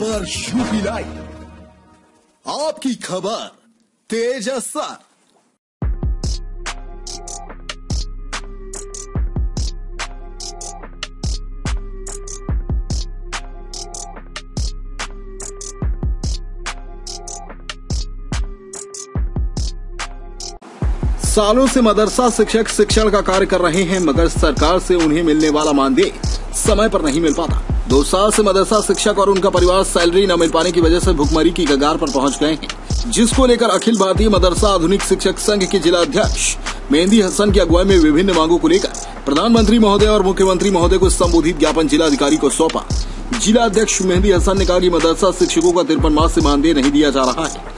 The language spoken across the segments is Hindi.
खबर यूपी लाइव, आपकी खबर तेज असर। सालों से मदरसा शिक्षक शिक्षण का कार्य कर रहे हैं, मगर सरकार से उन्हें मिलने वाला मानदेय समय पर नहीं मिल पाता। 2 साल से मदरसा शिक्षक और उनका परिवार सैलरी न मिल पाने की वजह से भुखमरी की कगार पर पहुंच गए हैं, जिसको लेकर अखिल भारतीय मदरसा आधुनिक शिक्षक संघ के जिला अध्यक्ष मेहंदी हसन की अगुवाई में विभिन्न मांगों को लेकर प्रधानमंत्री महोदय और मुख्यमंत्री महोदय को संबोधित ज्ञापन जिला अधिकारी को सौंपा। जिला अध्यक्ष मेहंदी हसन ने कहा कि मदरसा शिक्षकों का 53 माह से मानदेय नहीं दिया जा रहा है,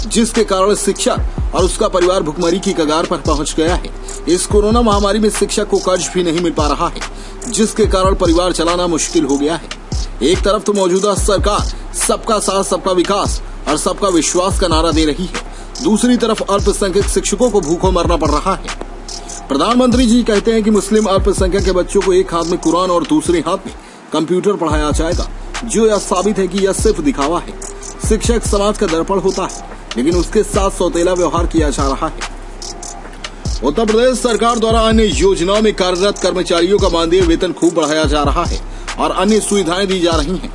जिसके कारण शिक्षक और उसका परिवार भुखमरी की कगार पर पहुंच गया है। इस कोरोना महामारी में शिक्षक को कर्ज भी नहीं मिल पा रहा है, जिसके कारण परिवार चलाना मुश्किल हो गया है। एक तरफ तो मौजूदा सरकार सबका साथ सबका विकास और सबका विश्वास का नारा दे रही है, दूसरी तरफ अल्पसंख्यक शिक्षकों को भूखों मरना पड़ रहा है। प्रधानमंत्री जी कहते हैं कि मुस्लिम अल्पसंख्यक के बच्चों को एक हाथ में कुरान और दूसरे हाथ में कंप्यूटर पढ़ाया जाएगा, जो यह साबित है कि यह सिर्फ दिखावा है। शिक्षक समाज का दर्पण होता है, लेकिन उसके साथ सौतेला व्यवहार किया जा रहा है। उत्तर प्रदेश सरकार द्वारा अन्य योजनाओं में कार्यरत कर्मचारियों का मानदेय वेतन खूब बढ़ाया जा रहा है और अन्य सुविधाएं दी जा रही हैं।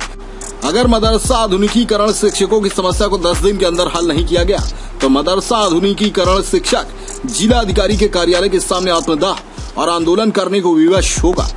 अगर मदरसा आधुनिकीकरण शिक्षकों की समस्या को 10 दिन के अंदर हल नहीं किया गया तो मदरसा आधुनिकीकरण शिक्षक जिला अधिकारी के कार्यालय के सामने आत्मदाह और आंदोलन करने को विवश होगा।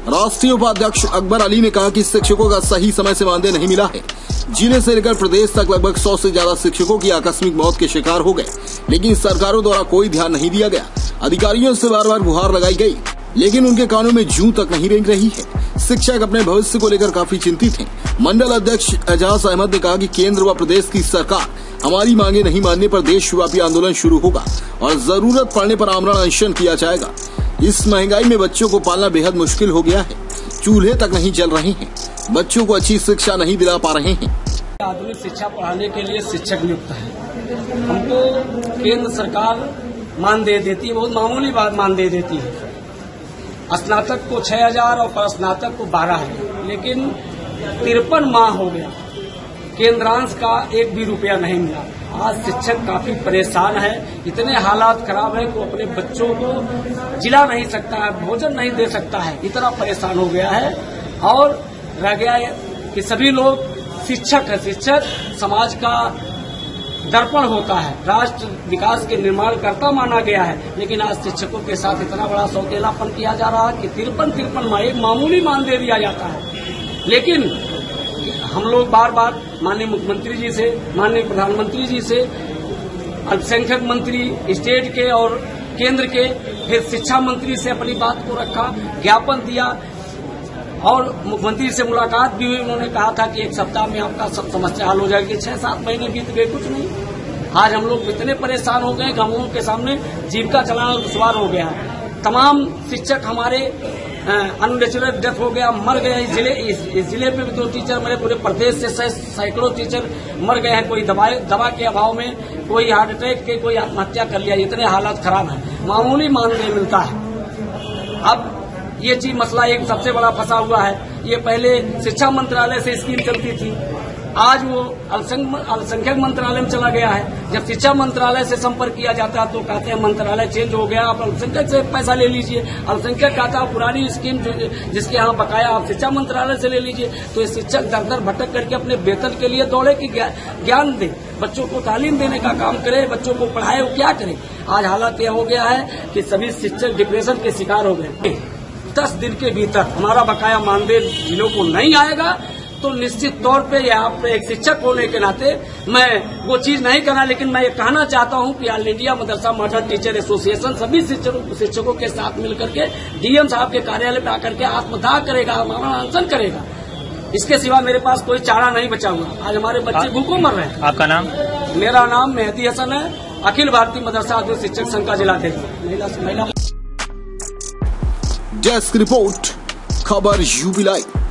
राष्ट्रीय उपाध्यक्ष अकबर अली ने कहा कि शिक्षकों का सही समय से मानदेय नहीं मिला है। जिले से लेकर प्रदेश तक लगभग 100 से ज्यादा शिक्षकों की आकस्मिक मौत के शिकार हो गए, लेकिन सरकारों द्वारा कोई ध्यान नहीं दिया गया। अधिकारियों से बार बार गुहार लगाई गई, लेकिन उनके कानों में जूं तक नहीं रेंग रही है। शिक्षक अपने भविष्य को लेकर काफी चिंतित हैं। मंडल अध्यक्ष एजाज अहमद ने कहा कि केंद्र व प्रदेश की सरकार हमारी मांगे नहीं मानने पर देशव्यापी आंदोलन शुरू होगा और जरूरत पड़ने पर आमरण अनशन किया जाएगा। इस महंगाई में बच्चों को पालना बेहद मुश्किल हो गया है, चूल्हे तक नहीं जल रहे हैं, बच्चों को अच्छी शिक्षा नहीं दिला पा रहे हैं। आधुनिक शिक्षा पढ़ाने के लिए शिक्षक नियुक्त है। हमको केंद्र सरकार मानदेय देती है, बहुत मामूली बात मानदेय देती है। स्नातक को 6000 और स्नातक को 12000, लेकिन 53 माह हो गया, केंद्रांश का 1 भी रुपया नहीं मिला। आज शिक्षक काफी परेशान है, इतने हालात खराब है कि वो अपने बच्चों को जिला नहीं सकता है, भोजन नहीं दे सकता है, इतना परेशान हो गया है। और रह गया है कि सभी लोग शिक्षक है, शिक्षक समाज का दर्पण होता है, राष्ट्र विकास के निर्माण करता माना गया है, लेकिन आज शिक्षकों के साथ इतना बड़ा सौतेलापन किया जा रहा है कि 53 माह एक मामूली मानदेय दिया जाता है। लेकिन हम लोग बार बार माननीय मुख्यमंत्री जी से, माननीय प्रधानमंत्री जी से, अल्पसंख्यक मंत्री स्टेट के और केंद्र के, फिर शिक्षा मंत्री से अपनी बात को रखा, ज्ञापन दिया और मुख्यमंत्री से मुलाकात भी हुई। उन्होंने कहा था कि 1 सप्ताह में आपका सब समस्या हल हो जाएगी। 6-7 महीने बीत गए, कुछ नहीं। आज हम लोग इतने परेशान हो गए कि हम लोगों के सामने जीविका चलाना दुश्वार हो गया है। तमाम शिक्षक हमारे अननेचुरल डेथ हो गया, मर गए। इस जिले पे भी 2 टीचर मरे, पूरे प्रदेश से सैकड़ों टीचर मर गए हैं। कोई दवा के अभाव में, कोई हार्ट अटैक के, कोई आत्महत्या कर लिया। इतने हालात खराब हैं, मामूली मानदेय मिलता है। अब ये चीज मसला एक सबसे बड़ा फंसा हुआ है। ये पहले शिक्षा मंत्रालय से स्कीम चलती थी, आज वो अल्पसंख्यक मंत्रालय में चला गया है। जब शिक्षा मंत्रालय से संपर्क किया जाता है तो कहते हैं मंत्रालय चेंज हो गया, आप अल्पसंख्यक से पैसा ले लीजिए। अल्पसंख्यक कहता है पुरानी स्कीम जिसके यहाँ बकाया आप शिक्षा मंत्रालय से ले लीजिए। तो ये शिक्षक दर दर भटक करके अपने वेतन के लिए दौड़े कि ज्ञान दे, बच्चों को तालीम देने का काम करे, बच्चों को पढ़ाए, वो क्या करे। आज हालात यह हो गया है कि सभी शिक्षक डिप्रेशन के शिकार हो गए। 10 दिन के भीतर हमारा बकाया मानदेय जिलों को नहीं आएगा तो निश्चित तौर पे यहाँ पे एक शिक्षक होने के नाते मैं वो चीज नहीं करना, लेकिन मैं ये कहना चाहता हूँ कि ऑल इंडिया मदरसा मॉडल टीचर एसोसिएशन सभी शिक्षकों के साथ मिलकर के डीएम साहब के कार्यालय पे आकर के आत्मदाह करेगा, अनशन करेगा। इसके सिवा मेरे पास कोई चारा नहीं बचा हुआ। आज हमारे बच्चे भूखों मर रहे हैं। आपका नाम? मेरा नाम मेहंदी हसन है, अखिल भारतीय मदरसा आधुनिक शिक्षक संघ का जिलाध्यक्ष। डेस्क रिपोर्ट, खबर यूपी लाइव।